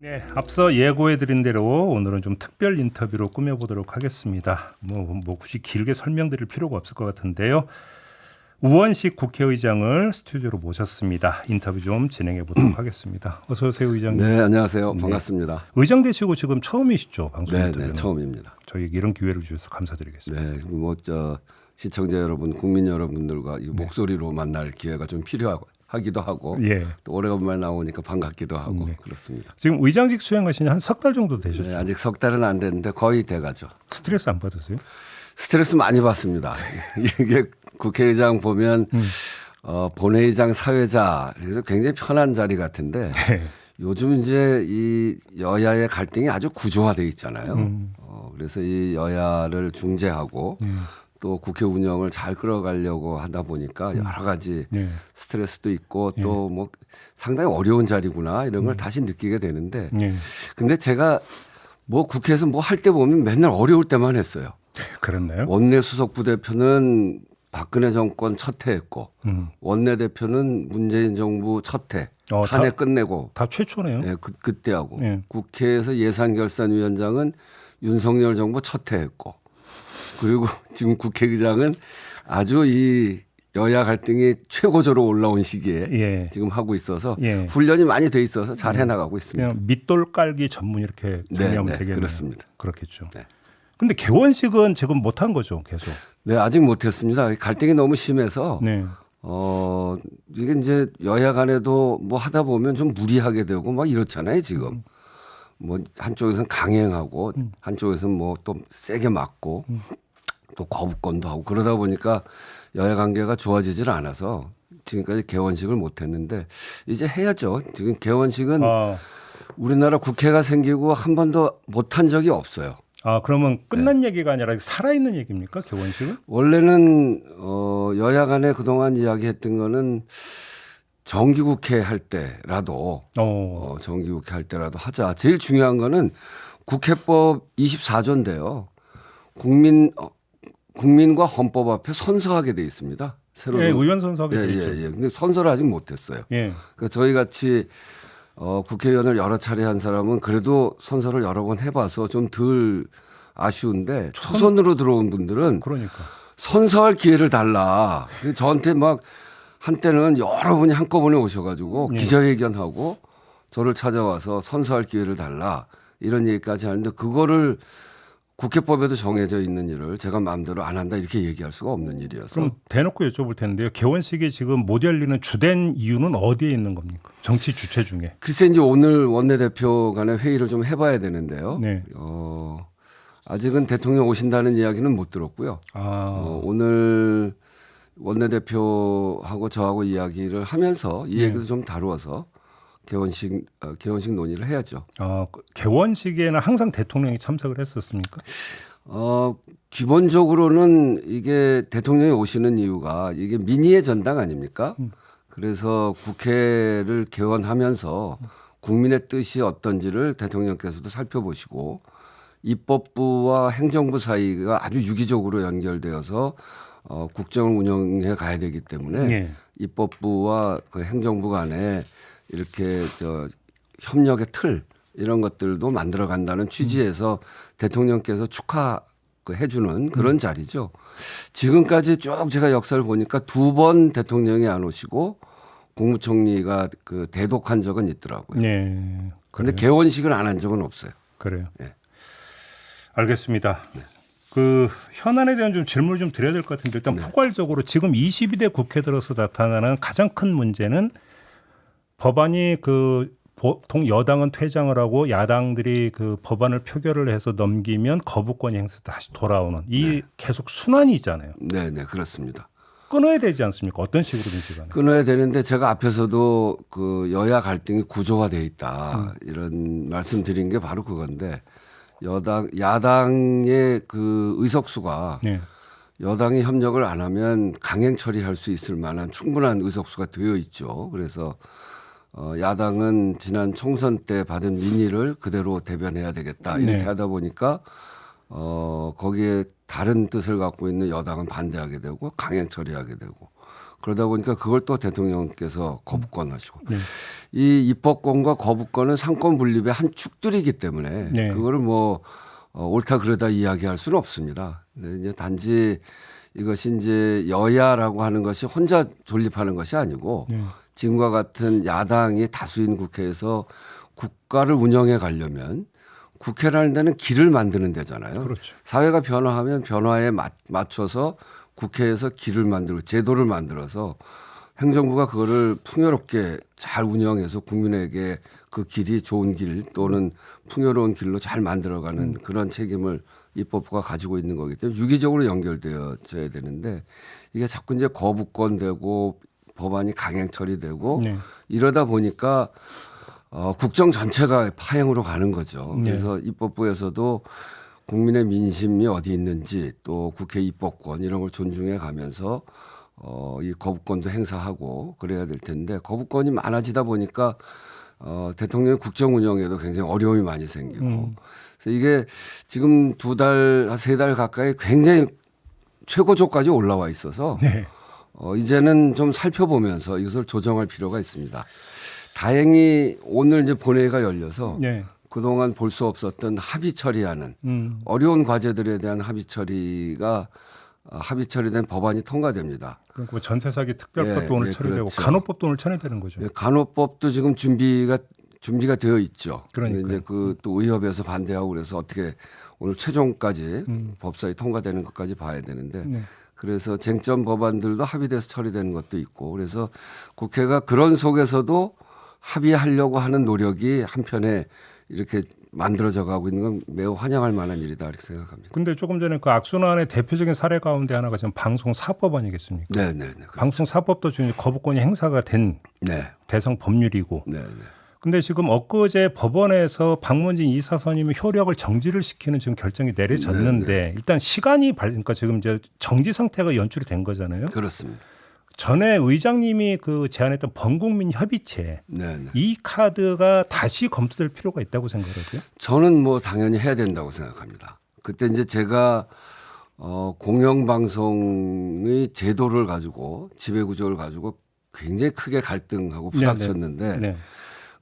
네, 앞서 예고해드린 대로 오늘은 좀 특별 인터뷰로 꾸며보도록 하겠습니다. 뭐 굳이 길게 설명드릴 필요가 없을 것 같은데요. 우원식 국회의장을 스튜디오로 모셨습니다. 인터뷰 좀 진행해 보도록 하겠습니다. 어서 오세요, 의장님. 네, 안녕하세요. 반갑습니다. 의장 되시고 지금 처음이시죠, 방송 네, 인터뷰는. 처음입니다. 저희 이런 기회를 주셔서 감사드리겠습니다. 네, 시청자 여러분, 국민 여러분들과 이 목소리로 만날 기회가 좀 필요하기도 하고, 예. 또 오래간만에 나오니까 반갑기도 하고 네. 그렇습니다. 지금 의장직 수행하신 지 한 석 달 정도 되셨죠? 네, 아직 석 달은 안 됐는데 거의 돼가죠. 스트레스 안 받으세요? 스트레스 많이 받습니다. 이게 국회의장 보면 본회의장 사회자 그래서 굉장히 편한 자리 같은데 네. 요즘 이제 이 여야의 갈등이 아주 구조화돼 있잖아요. 그래서 이 여야를 중재하고 또 국회 운영을 잘 끌어가려고 하다 보니까 여러 가지 네. 스트레스도 있고 또 뭐 상당히 어려운 자리구나 이런 걸 다시 느끼게 되는데 네. 근데 제가 뭐 국회에서 뭐 할 때 보면 맨날 어려울 때만 했어요. 그랬나요? 원내 수석 부대표는 박근혜 정권 첫 해했고 원내대표는 문재인 정부 첫 해. 탄핵 끝내고 다 최초네요. 예, 그때 하고 예. 국회에서 예산결산위원장은 윤석열 정부 첫 해 했고 그리고 지금 국회의장은 아주 이 여야 갈등이 최고조로 올라온 시기에 예. 지금 하고 있어서 예. 훈련이 많이 돼 있어서 잘 해나가고 있습니다. 그냥 밑돌 깔기 전문 이렇게 정리하면 네, 되겠네요. 그렇습니다. 그렇겠죠. 네. 근데 개원식은 지금 못한 거죠, 계속. 네, 아직 못했습니다. 갈등이 너무 심해서 네. 이게 이제 여야 간에도 뭐 하다 보면 좀 무리하게 되고 막 이렇잖아요, 지금. 뭐 한쪽에서는 강행하고 한쪽에서는 뭐 또 세게 맞고 또 거부권도 하고 그러다 보니까 여야 관계가 좋아지질 않아서 지금까지 개원식을 못 했는데 이제 해야죠. 지금 개원식은 우리나라 국회가 생기고 한 번도 못한 적이 없어요. 그러면 끝난 얘기가 아니라 살아있는 얘기입니까, 개원식은? 원래는 여야 간에 그동안 이야기했던 거는 정기국회 할 때라도 정기국회 할 때라도 하자. 제일 중요한 거는 국회법 24조인데요. 국민과 헌법 앞에 선서하게 돼 있습니다. 새로 예, 의원 선서하게 돼 있죠. 예. 근데 선서를 아직 못했어요. 예. 그러니까 저희 같이 국회의원을 여러 차례 한 사람은 그래도 선서를 여러 번 해봐서 좀 덜 아쉬운데 초선으로 들어온 분들은 그러니까. 선서할 기회를 달라. 저한테 막 한때는 여러분이 한꺼번에 오셔가지고 기자회견하고 저를 찾아와서 선서할 기회를 달라 이런 얘기까지 하는데 그거를 국회법에도 정해져 있는 일을 제가 마음대로 안 한다 이렇게 얘기할 수가 없는 일이어서. 그럼 대놓고 여쭤볼 텐데요. 개원식이 지금 못 열리는 주된 이유는 어디에 있는 겁니까? 정치 주체 중에. 글쎄 이제 오늘 원내대표 간의 회의를 좀 해봐야 되는데요. 네. 아직은 대통령 오신다는 이야기는 못 들었고요. 오늘 원내대표하고 저하고 이야기를 하면서 이 얘기도 좀 다루어서 개원식 논의를 해야죠. 개원식에는 항상 대통령이 참석을 했었습니까? 기본적으로는 이게 대통령이 오시는 이유가 이게 민의의 전당 아닙니까? 그래서 국회를 개원하면서 국민의 뜻이 어떤지를 대통령께서도 살펴보시고 입법부와 행정부 사이가 아주 유기적으로 연결되어서 국정을 운영해 가야 되기 때문에 입법부와 그 행정부 간에 이렇게 협력의 틀 이런 것들도 만들어 간다는 취지에서 대통령께서 축하해주는 그런 자리죠. 지금까지 쭉 제가 역사를 보니까 2번 대통령이 안 오시고 국무총리가 그 대독한 적은 있더라고요. 네. 그런데 개원식을 안 한 적은 없어요. 그래요. 네. 알겠습니다. 그 현안에 대한 좀 질문을 좀 드려야 될 것 같은데 일단 포괄적으로 지금 22대 국회 들어서 나타나는 가장 큰 문제는 법안이 그 보통 여당은 퇴장을 하고 야당들이 그 법안을 표결을 해서 넘기면 거부권이 행사 다시 돌아오는 이 계속 순환이잖아요. 네, 그렇습니다. 끊어야 되지 않습니까? 어떤 식으로든지 간에. 끊어야 되는데 제가 앞에서도 그 여야 갈등이 구조화되어 있다 이런 말씀드린 게 바로 그건데 야당의 그 의석수가 여당이 협력을 안 하면 강행 처리할 수 있을 만한 충분한 의석수가 되어 있죠. 그래서 야당은 지난 총선 때 받은 민의를 그대로 대변해야 되겠다 이렇게 하다 보니까 거기에 다른 뜻을 갖고 있는 여당은 반대하게 되고 강행 처리하게 되고 그러다 보니까 그걸 또 대통령께서 거부권하시고 네. 이 입법권과 거부권은 상권 분립의 한 축들이기 때문에 네. 그거를 뭐 옳다 그러다 이야기할 수는 없습니다. 근데 이제 단지 이것이 이제 여야라고 하는 것이 혼자 존립하는 것이 아니고 네. 지금과 같은 야당이 다수인 국회에서 국가를 운영해 가려면 국회라는 데는 길을 만드는 데잖아요. 그렇죠. 사회가 변화하면 변화에 맞춰서 국회에서 길을 만들고 제도를 만들어서 행정부가 그거를 풍요롭게 잘 운영해서 국민에게 그 길이 좋은 길 또는 풍요로운 길로 잘 만들어가는 그런 책임을 입법부가 가지고 있는 거기 때문에 유기적으로 연결되어져야 되는데 이게 자꾸 이제 거부권 되고 법안이 강행 처리되고 네. 이러다 보니까 국정 전체가 파행으로 가는 거죠. 네. 그래서 입법부에서도 국민의 민심이 어디 있는지 또 국회 입법권 이런 걸 존중해 가면서 이 거부권도 행사하고 그래야 될 텐데 거부권이 많아지다 보니까 대통령의 국정 운영에도 굉장히 어려움이 많이 생기고 그래서 이게 지금 2달, 3달 가까이 굉장히 최고조까지 올라와 있어서 네. 이제는 좀 살펴보면서 이것을 조정할 필요가 있습니다. 다행히 오늘 이제 본회의가 열려서 네. 그동안 볼 수 없었던 합의 처리하는 어려운 과제들에 대한 합의 처리된 법안이 통과됩니다. 그리고 뭐 전세 사기 특별법도 예, 오늘 예, 처리되고 그렇죠. 간호법도 오늘 처리되는 거죠. 예, 간호법도 지금 준비가 되어 있죠. 그러니까요. 근데 이제 그 또 의협에서 반대하고 그래서 어떻게 오늘 최종까지 법사위 통과되는 것까지 봐야 되는데 네. 그래서 쟁점 법안들도 합의돼서 처리되는 것도 있고 그래서 국회가 그런 속에서도 합의하려고 하는 노력이 한편에 이렇게 만들어져 가고 있는 건 매우 환영할 만한 일이다 이렇게 생각합니다. 근데 조금 전에 그 악순환의 대표적인 사례 가운데 하나가 지금 방송사법 아니겠습니까? 네네네. 방송사법도 지금 거부권이 행사가 된 네. 대상 법률이고. 네네. 근데 지금 엊그제 법원에서 박문진 이사 선임의 효력을 정지를 시키는 지금 결정이 내려졌는데 일단 시간이 그러니까 지금 이제 정지 상태가 연출이 된 거잖아요. 그렇습니다. 전에 의장님이 그 제안했던 범국민 협의체 네네. 이 카드가 다시 검토될 필요가 있다고 생각하세요? 저는 뭐 당연히 해야 된다고 생각합니다. 그때 이제 제가 공영방송의 제도를 가지고 지배구조를 가지고 굉장히 크게 갈등하고 부닥쳤는데 네.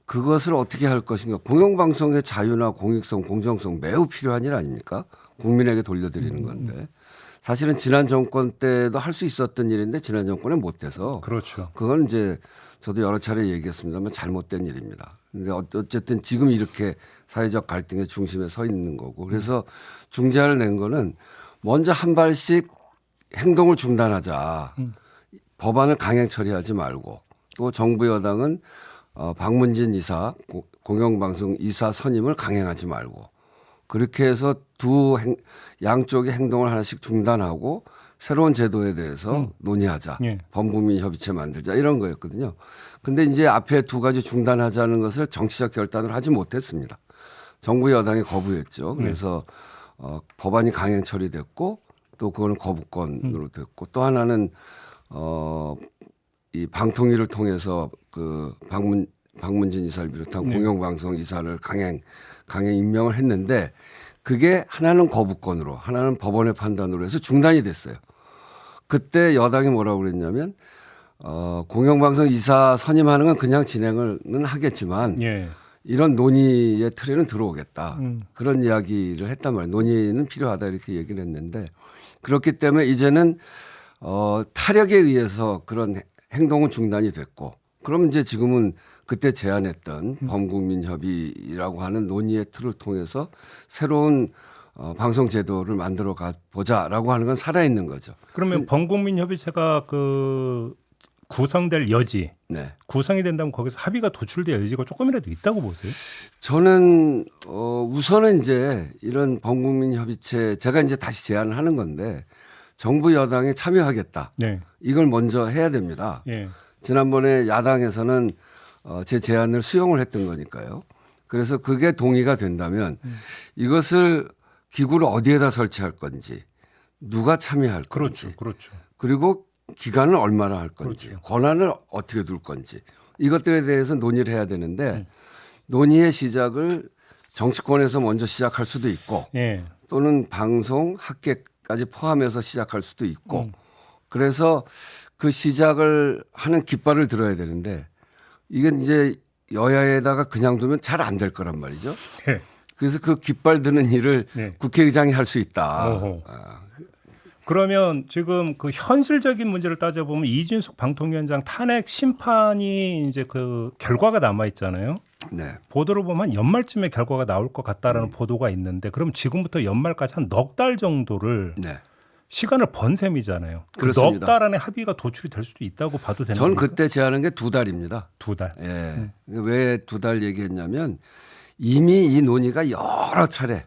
그것을 어떻게 할 것인가. 공영방송의 자유나 공익성, 공정성 매우 필요한 일 아닙니까? 국민에게 돌려드리는 건데. 사실은 지난 정권 때도 할 수 있었던 일인데 지난 정권에 못해서 그렇죠. 그건 이제 저도 여러 차례 얘기했습니다만 잘못된 일입니다. 근데 어쨌든 지금 이렇게 사회적 갈등의 중심에 서 있는 거고 그래서 중재안을 낸 거는 먼저 한 발씩 행동을 중단하자. 법안을 강행 처리하지 말고 또 정부 여당은 박문진 이사 공영방송 이사 선임을 강행하지 말고 그렇게 해서 양쪽의 행동을 하나씩 중단하고 새로운 제도에 대해서 논의하자. 예. 범국민 협의체 만들자 이런 거였거든요. 근데 이제 앞에 2가지 중단하자는 것을 정치적 결단을 하지 못했습니다. 정부 여당이 거부했죠. 그래서 법안이 강행 처리됐고 또 그거는 거부권으로 됐고 또 하나는 이 방통위를 통해서 그 박문진 이사를 비롯한 공영방송 이사를 강행 임명을 했는데 그게 하나는 거부권으로 하나는 법원의 판단으로 해서 중단이 됐어요. 그때 여당이 뭐라고 그랬냐면 공영방송 이사 선임하는 건 그냥 진행은 하겠지만 예. 이런 논의의 틀에는 들어오겠다. 그런 이야기를 했단 말이에요. 논의는 필요하다 이렇게 얘기를 했는데 그렇기 때문에 이제는 타력에 의해서 그런 행동은 중단이 됐고 그럼 이제 지금은 그때 제안했던 범국민 협의라고 하는 논의의 틀을 통해서 새로운 방송 제도를 만들어 가 보자라고 하는 건 살아있는 거죠. 그러면 범국민 협의체가 그 구성될 여지, 네. 구성이 된다면 거기서 합의가 도출될 여지가 조금이라도 있다고 보세요? 저는 우선은 이제 이런 범국민 협의체 제가 이제 다시 제안을 하는 건데 정부 여당이 참여하겠다. 네. 이걸 먼저 해야 됩니다. 예. 지난번에 야당에서는 제 제안을 수용을 했던 거니까요. 그래서 그게 동의가 된다면 이것을 기구를 어디에다 설치할 건지 누가 참여할 건지 그렇죠. 그리고 기간을 얼마나 할 건지 그렇죠. 권한을 어떻게 둘 건지 이것들에 대해서 논의를 해야 되는데 논의의 시작을 정치권에서 먼저 시작할 수도 있고 예. 또는 방송 학계까지 포함해서 시작할 수도 있고 그래서 그 시작을 하는 깃발을 들어야 되는데 이게 이제 여야에다가 그냥 두면 잘 안 될 거란 말이죠. 네. 그래서 그 깃발 드는 일을 네. 국회의장이 할 수 있다. 어허. 그러면 지금 그 현실적인 문제를 따져보면 이준석 방통위원장 탄핵 심판이 이제 그 결과가 남아 있잖아요. 네. 보도를 보면 연말쯤에 결과가 나올 것 같다라는 보도가 있는데 그럼 지금부터 연말까지 한 넉 달 정도를 네. 시간을 번 셈이잖아요. 그 그렇습니다. 넉 달 안에 합의가 도출이 될 수도 있다고 봐도 되는 전 겁니까? 그때 제안한 게 2달입니다. 2달. 예. 왜 2달 얘기했냐면 이미 이 논의가 여러 차례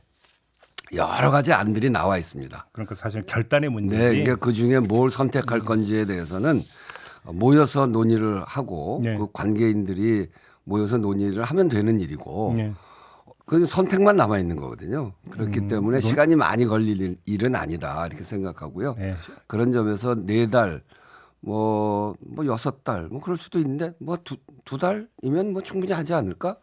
여러 가지 안들이 나와 있습니다. 그러니까 사실 결단의 문제지. 네, 그러니까 그 중에 뭘 선택할 건지에 대해서는 모여서 논의를 하고 네. 그 관계인들이 모여서 논의를 하면 되는 일이고 네. 그 선택만 남아 있는 거거든요. 그렇기 때문에 시간이 많이 걸릴 일은 아니다 이렇게 생각하고요. 네. 그런 점에서 4달, 뭐 6달, 뭐 그럴 수도 있는데 뭐 두 달이면 뭐 충분히 하지 않을까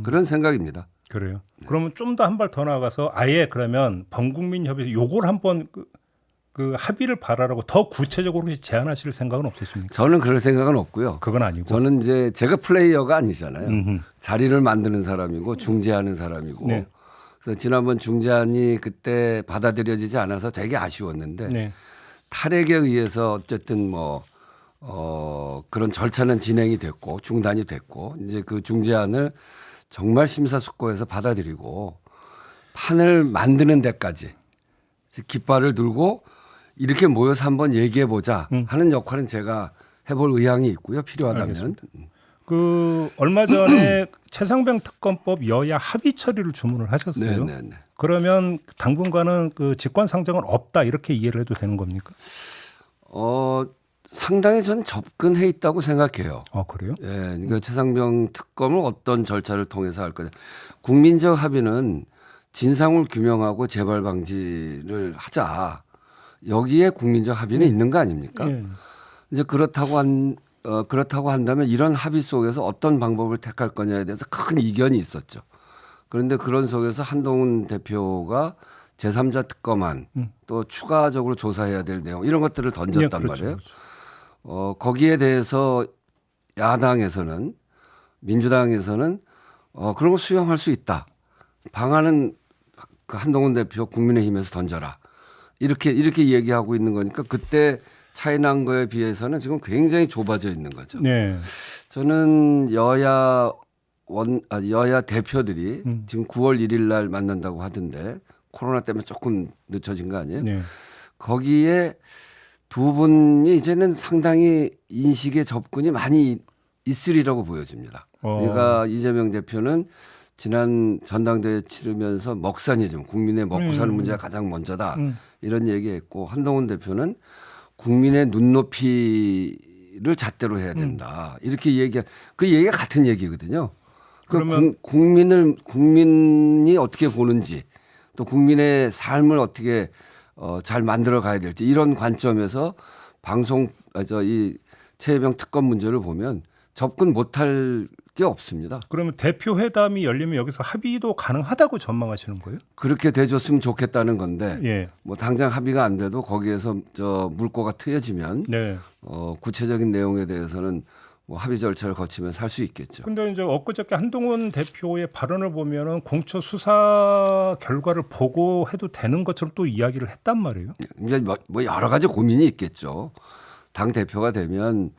그런 생각입니다. 그래요. 그러면 좀 더 한 발 더 나가서 아예 그러면 범국민 협의체 요걸 한번 그 합의를 바라라고 더 구체적으로 혹시 제안하실 생각은 없으십니까? 저는 그럴 생각은 없고요. 그건 아니고. 저는 이제 제가 플레이어가 아니잖아요. 음흠. 자리를 만드는 사람이고 중재하는 사람이고. 네. 그래서 지난번 중재안이 그때 받아들여지지 않아서 되게 아쉬웠는데 네. 탈핵에 의해서 어쨌든 그런 절차는 진행이 됐고 중단이 됐고 이제 그 중재안을 정말 심사숙고해서 받아들이고 판을 만드는 데까지 깃발을 들고 이렇게 모여서 한번 얘기해 보자 하는 역할은 제가 해볼 의향이 있고요. 필요하다면. 알겠습니다. 그 얼마 전에 최상병 특검법 여야 합의 처리를 주문을 하셨어요. 네. 그러면 당분간은 그 직권 상정은 없다 이렇게 이해를 해도 되는 겁니까? 상당히 전 접근해 있다고 생각해요. 그래요? 예, 그러니까 최상병 특검을 어떤 절차를 통해서 할 거냐. 국민적 합의는 진상을 규명하고 재발 방지를 하자. 여기에 국민적 합의는 있는 거 아닙니까? 예. 이제 그렇다고 한다면 이런 합의 속에서 어떤 방법을 택할 거냐에 대해서 큰 이견이 있었죠. 그런데 그런 속에서 한동훈 대표가 제3자 특검안 또 추가적으로 조사해야 될 내용 이런 것들을 던졌단 예, 그렇죠, 말이에요. 그렇죠. 거기에 대해서 야당에서는 민주당에서는 그런 거 수용할 수 있다. 방안은 그 한동훈 대표 국민의힘에서 던져라. 이렇게 얘기하고 있는 거니까 그때 차이 난 거에 비해서는 지금 굉장히 좁아져 있는 거죠. 네. 저는 여야 대표들이 지금 9월 1일 날 만난다고 하던데 코로나 때문에 조금 늦춰진 거 아니에요? 네. 거기에 두 분이 이제는 상당히 인식의 접근이 많이 있으리라고 보여집니다. 그러니까 이재명 대표는 지난 전당대회 치르면서 먹사니즘, 국민의 먹고 사는 문제가 가장 먼저다. 이런 얘기했고 한동훈 대표는 국민의 눈높이를 잣대로 해야 된다. 이렇게 그 얘기가 같은 얘기거든요. 그러면 국민이 어떻게 보는지 또 국민의 삶을 어떻게 잘 만들어 가야 될지 이런 관점에서 이 최혜병 특검 문제를 보면 접근 못할 게 없습니다. 그러면 대표 회담이 열리면 여기서 합의도 가능하다고 전망하시는 거예요? 그렇게 돼줬으면 좋겠다는 건데 예. 뭐 당장 합의가 안 돼도 거기에서 물꼬가 트여지면 네. 구체적인 내용에 대해서는 뭐 합의 절차를 거치면 살 수 있겠죠. 근데 이제 엊그저께 한동훈 대표의 발언을 보면은 공처 수사 결과를 보고 해도 되는 것처럼 또 이야기를 했단 말이에요. 이제 뭐 여러 가지 고민이 있겠죠. 당 대표가 되면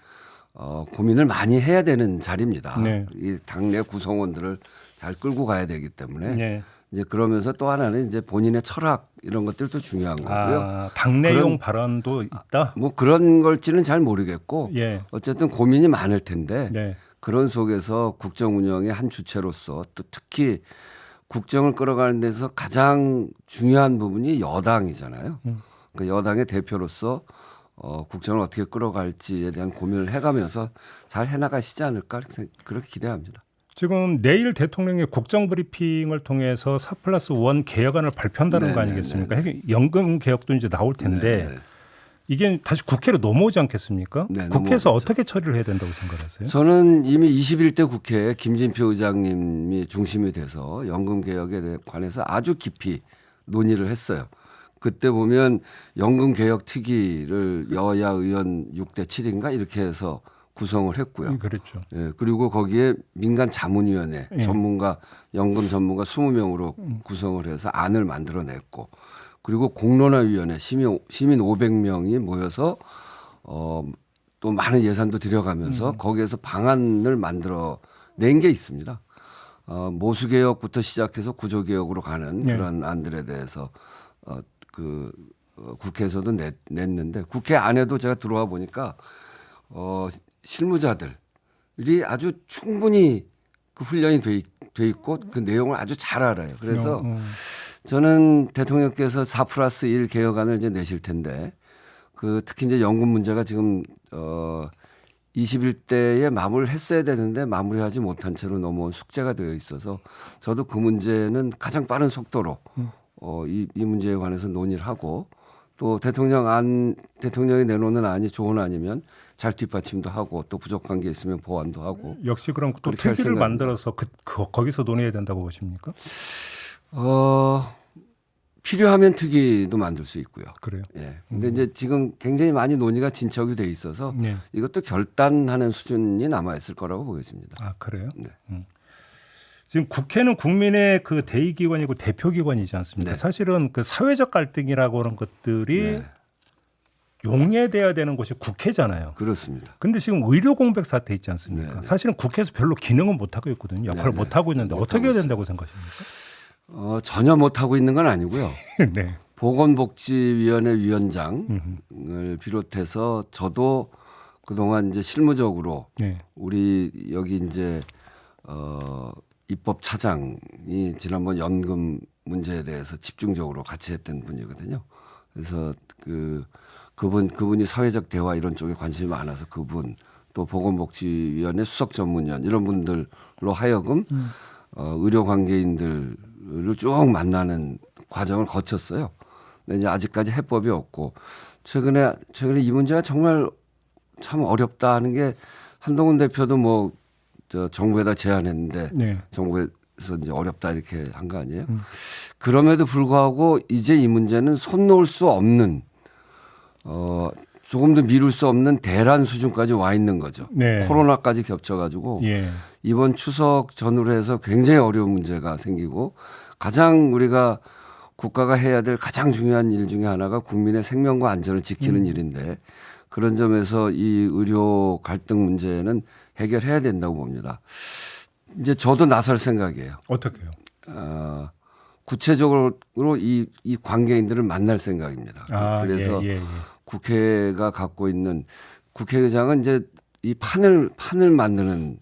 고민을 많이 해야 되는 자리입니다. 네. 이 당내 구성원들을 잘 끌고 가야 되기 때문에 네. 이제 그러면서 또 하나는 이제 본인의 철학 이런 것들도 중요한 거고요. 당내용 발언도 있다. 뭐 그런 걸지는 잘 모르겠고 예. 어쨌든 고민이 많을 텐데 네. 그런 속에서 국정 운영의 한 주체로서 또 특히 국정을 끌어가는 데서 가장 중요한 부분이 여당이잖아요. 그러니까 여당의 대표로서 국정을 어떻게 끌어갈지에 대한 고민을 해가면서 잘 해나가시지 않을까 그렇게 기대합니다. 지금 내일 대통령의 국정 브리핑을 통해서 4+1 개혁안을 발표한다는 거 아니겠습니까? 연금 개혁도 이제 나올 텐데 네네. 이게 다시 국회로 넘어오지 않겠습니까? 네, 국회에서 넘어오겠죠. 어떻게 처리를 해야 된다고 생각하세요? 저는 이미 21대 국회에 김진표 의장님이 중심이 돼서 연금 개혁에 관해서 아주 깊이 논의를 했어요. 그때 보면 연금 개혁 특위를 여야 의원 6대 7인가 이렇게 해서 구성을 했고요. 그렇죠. 예, 그리고 거기에 민간 자문위원회 예. 전문가 연금 전문가 20명으로 구성을 해서 안을 만들어냈고 그리고 공론화위원회 시민 500명이 모여서 또 많은 예산도 들여가면서 거기에서 방안을 만들어 낸 게 있습니다. 모수개혁부터 시작해서 구조개혁으로 가는 네. 그런 안들에 대해서 국회에서도 냈는데 국회 안에도 제가 들어와 보니까 실무자들이 아주 충분히 그 훈련이 돼 있고 그 내용을 아주 잘 알아요. 그래서 저는 대통령께서 4+1 개혁안을 이제 내실 텐데 그 특히 이제 연금 문제가 지금 21대에 마무리를 했어야 되는데 마무리하지 못한 채로 넘어온 숙제가 되어 있어서 저도 그 문제는 가장 빠른 속도로 이 문제에 관해서 논의를 하고 또 대통령이 내놓는 안이 좋은 안이면 잘 뒷받침도 하고 또 부족한 게 있으면 보완도 하고 역시 그럼 또 그렇게 할 특위를 생각입니다. 만들어서 거기서 논의해야 된다고 보십니까? 필요하면 특위도 만들 수 있고요. 그래요. 예. 근데 이제 지금 굉장히 많이 논의가 진척이 돼 있어서 네. 이것도 결단하는 수준이 남아 있을 거라고 보여집니다. 아 그래요? 네. 지금 국회는 국민의 그 대의기관이고 대표기관이지 않습니까? 네. 사실은 그 사회적 갈등이라고 하는 것들이 네. 용해돼야 되는 곳이 국회잖아요. 그렇습니다. 근데 지금 의료 공백 사태 있지 않습니까? 네, 네. 사실은 국회에서 별로 기능은 못 하고 있거든요. 역할을 네, 못 하고 있는데 못 어떻게 하고 해야 있어요. 된다고 생각하십니까? 전혀 못 하고 있는 건 아니고요. 네. 보건복지위원회 위원장을 비롯해서 저도 그동안 이제 실무적으로 네. 우리 여기 이제 입법 차장이 지난번 연금 문제에 대해서 집중적으로 같이 했던 분이거든요. 그래서 그분이 사회적 대화 이런 쪽에 관심이 많아서 그분 또 보건복지위원회 수석 전문위원 이런 분들로 하여금 의료 관계인들을 쭉 만나는 과정을 거쳤어요. 근데 이제 아직까지 해법이 없고 최근에 이 문제가 정말 참 어렵다 하는 게 한동훈 대표도 뭐 정부에다 제안했는데 네. 정부에서 이제 어렵다 이렇게 한 거 아니에요? 그럼에도 불구하고 이제 이 문제는 손 놓을 수 없는 조금도 미룰 수 없는 대란 수준까지 와 있는 거죠. 네. 코로나까지 겹쳐가지고 예. 이번 추석 전후로 해서 굉장히 어려운 문제가 생기고 가장 우리가 국가가 해야 될 가장 중요한 일 중에 하나가 국민의 생명과 안전을 지키는 일인데 그런 점에서 이 의료 갈등 문제는 해결해야 된다고 봅니다. 이제 저도 나설 생각이에요. 어떻게요? 구체적으로 이 관계인들을 만날 생각입니다. 그래서 예. 국회가 갖고 있는 국회의장은 이제 이 판을 만드는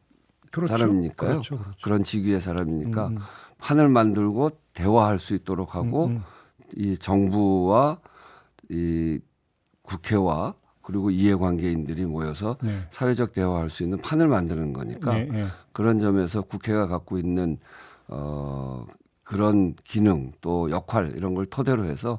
그렇죠. 사람이니까요. 그렇죠. 그런 직위의 사람이니까 판을 만들고 대화할 수 있도록 하고 이 정부와 이 국회와 그리고 이해관계인들이 모여서 네. 사회적 대화할 수 있는 판을 만드는 거니까 예. 그런 점에서 국회가 갖고 있는 그런 기능 또 역할 이런 걸 토대로 해서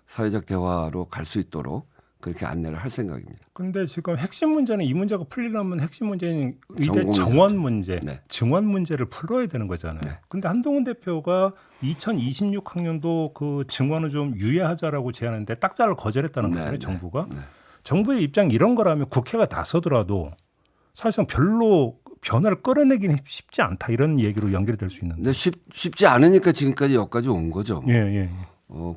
사회적 대화로 갈 수 있도록 그렇게 안내를 할 생각입니다. 근데 지금 핵심 문제는 이 문제가 풀리려면 핵심 문제는 의대 전공의 정원 문제, 네. 증원 문제를 풀어야 되는 거잖아요. 네. 근데 한동훈 대표가 2026학년도 그 증원을 좀 유예하자라고 제안했는데 딱자를 거절했다는 거잖아요. 네. 정부가. 네. 정부의 입장이 이런 거라면 국회가 나서더라도 사실상 별로 변화를 끌어내기는 쉽지 않다 이런 얘기로 연결될 수 있는데. 근데 쉽지 않으니까 지금까지 여기까지 온 거죠. 예.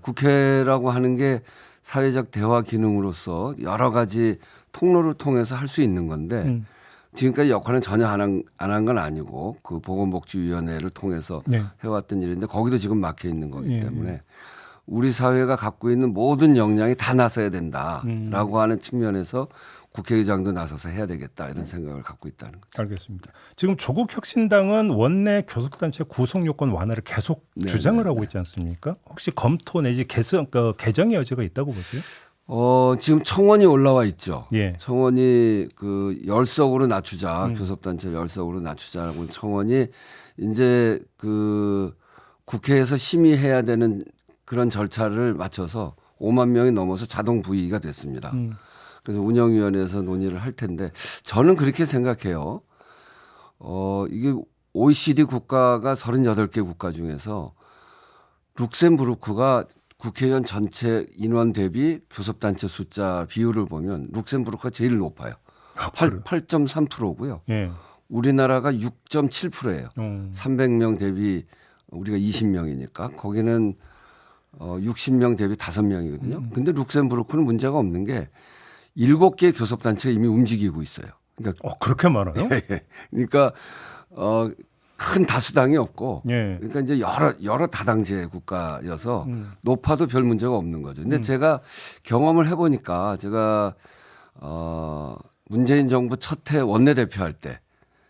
국회라고 하는 게 사회적 대화 기능으로서 여러 가지 통로를 통해서 할 수 있는 건데 지금까지 역할은 전혀 안 한 건 아니고 그 보건복지위원회를 통해서 네. 해왔던 일인데 거기도 지금 막혀 있는 거기 예. 때문에 우리 사회가 갖고 있는 모든 역량이 다 나서야 된다라고 하는 측면에서 국회의장도 나서서 해야 되겠다 이런 생각을 갖고 있다는 거죠. 알겠습니다. 지금 조국 혁신당은 원내 교섭단체 구성 요건 완화를 계속 네, 주장을 네, 하고 있지 않습니까? 혹시 검토 내지 개정의 여지가 있다고 보세요? 지금 청원이 올라와 있죠. 예. 청원이 그 열석으로 낮추자 교섭단체 열석으로 낮추자라고 청원이 이제 그 국회에서 심의해야 되는 그런 절차를 맞춰서 5만 명이 넘어서 자동 부의가 됐습니다. 그래서 운영위원회에서 논의를 할 텐데 저는 그렇게 생각해요. 이게 OECD 국가가 38개 국가 중에서 룩셈부르크가 국회의원 전체 인원 대비 교섭단체 숫자 비율을 보면 룩셈부르크가 제일 높아요. 8.3%고요. 예. 우리나라가 6.7%예요. 300명 대비 우리가 20명이니까 거기는 60명 대비 5명이거든요. 근데 룩셈부르크는 문제가 없는 게 7개의 교섭단체가 이미 움직이고 있어요. 그러니까 그렇게 많아요? 그러니까 큰 다수당이 없고 예. 그러니까 이제 여러 다당제 국가여서 높아도 별 문제가 없는 거죠. 근데 제가 경험을 해보니까 제가 문재인 정부 첫 해 원내대표 할 때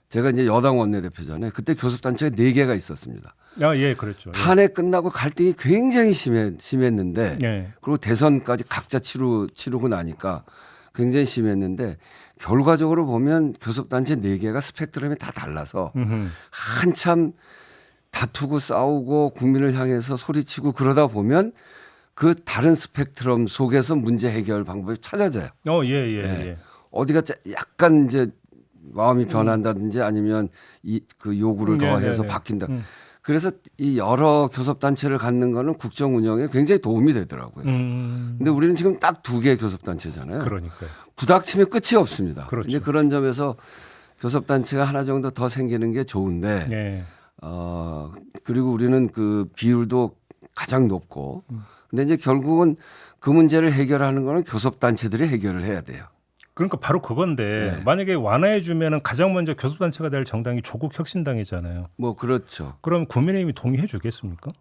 제가 이제 여당 원내대표잖아요. 그때 교섭단체가 4개가 있었습니다. 예, 그렇죠. 탄핵 끝나고 갈등이 굉장히 심했는데 예. 그리고 대선까지 각자 치르고 나니까 굉장히 심했는데 결과적으로 보면 교섭단체 4개가 스펙트럼이 다 달라서 한참 다투고 싸우고 국민을 향해서 소리치고 그러다 보면 그 다른 스펙트럼 속에서 문제 해결 방법이 찾아져요. 예. 어디가 약간 이제 마음이 변한다든지 아니면 그 요구를 더해서 바뀐다. 그래서 이 여러 교섭단체를 갖는 거는 국정 운영에 굉장히 도움이 되더라고요. 근데 우리는 지금 딱 2개의 교섭단체잖아요. 그러니까요. 부닥치면 끝이 없습니다. 그렇죠. 이제 그런 점에서 교섭단체가 하나 정도 더 생기는 게 좋은데, 예. 그리고 우리는 그 비율도 가장 높고, 근데 이제 결국은 그 문제를 해결하는 거는 교섭단체들이 해결을 해야 돼요. 그러니까 바로 그건데 네. 만약에 완화해 주면은 가장 먼저 교섭단체가 될 정당이 조국혁신당이잖아요. 뭐 그렇죠. 그럼 국민의힘이 동의해 주겠습니까?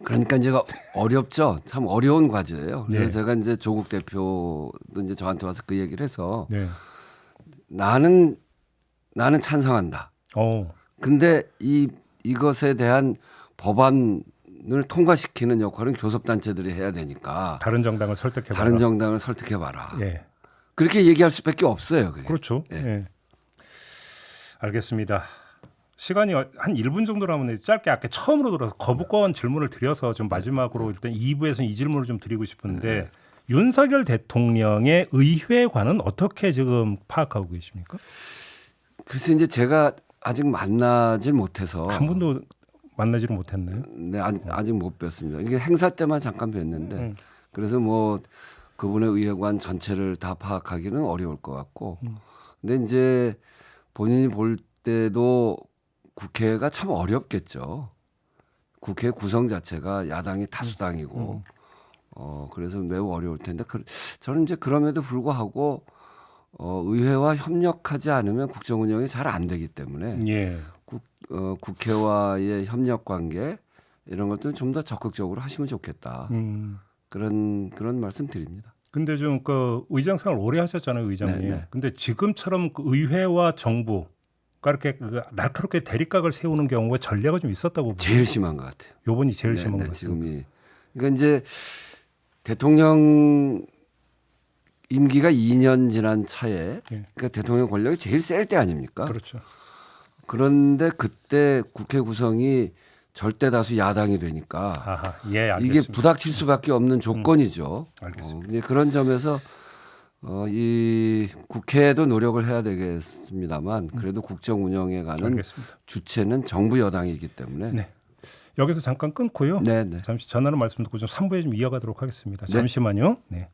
그러니까 이제 어렵죠. 참 어려운 과제예요. 그래서 네. 제가 이제 조국 대표도 이제 저한테 와서 그 얘기를 해서 네. 나는 찬성한다. 근데 이것에 대한 법안을 통과시키는 역할은 교섭단체들이 해야 되니까 다른 정당을 설득해봐라. 다른 정당을 설득해봐라. 예. 그렇게 얘기할 수밖에 없어요. 그게. 그렇죠. 예. 예. 알겠습니다. 시간이 한 1분 정도 남았는데 짧게 아까 처음으로 들어서 거부권 질문을 드려서 좀 마지막으로 일단 2부에서는 이 질문을 좀 드리고 싶은데 윤석열 대통령의 의회관은 어떻게 지금 파악하고 계십니까? 그래서 이제 제가 아직 만나질 못해서 한 번도 만나지를 못했나요? 네, 아직 못 뵀습니다. 이게 행사 때만 잠깐 뵀는데 그래서 뭐 그분의 의회관 전체를 다 파악하기는 어려울 것 같고 근데 이제 본인이 볼 때도 국회가 참 어렵겠죠. 국회 구성 자체가 야당이 다수당이고 그래서 매우 어려울 텐데 저는 이제 그럼에도 불구하고 의회와 협력하지 않으면 국정 운영이 잘 안 되기 때문에 예. 국회와의 협력 관계 이런 것들 좀 더 적극적으로 하시면 좋겠다. 그런 말씀 드립니다. 근데 좀 그 의장 생활 오래 하셨잖아요, 의장님. 네. 근데 지금처럼 그 의회와 정부가 이렇게 그 날카롭게 대립각을 세우는 경우가 전례가 좀 있었다고 보죠. 제일 심한 것 같아요. 요번이 제일 심한 것 같아요. 지금이. 그러니까 이제 대통령 임기가 2년 지난 차에 그러니까 대통령 권력이 제일 셀 때 아닙니까? 그렇죠. 그런데 그때 국회 구성이 절대 다수 야당이 되니까 아하, 예, 알겠습니다. 이게 부닥칠 수밖에 없는 조건이죠. 알겠습니다. 그런 점에서 이 국회도 노력을 해야 되겠습니다만 그래도 국정 운영에 가는 알겠습니다. 주체는 정부 여당이기 때문에 네. 여기서 잠깐 끊고요. 네. 잠시 전화로 말씀 듣고 좀 3부에 좀 이어가도록 하겠습니다. 잠시만요. 네.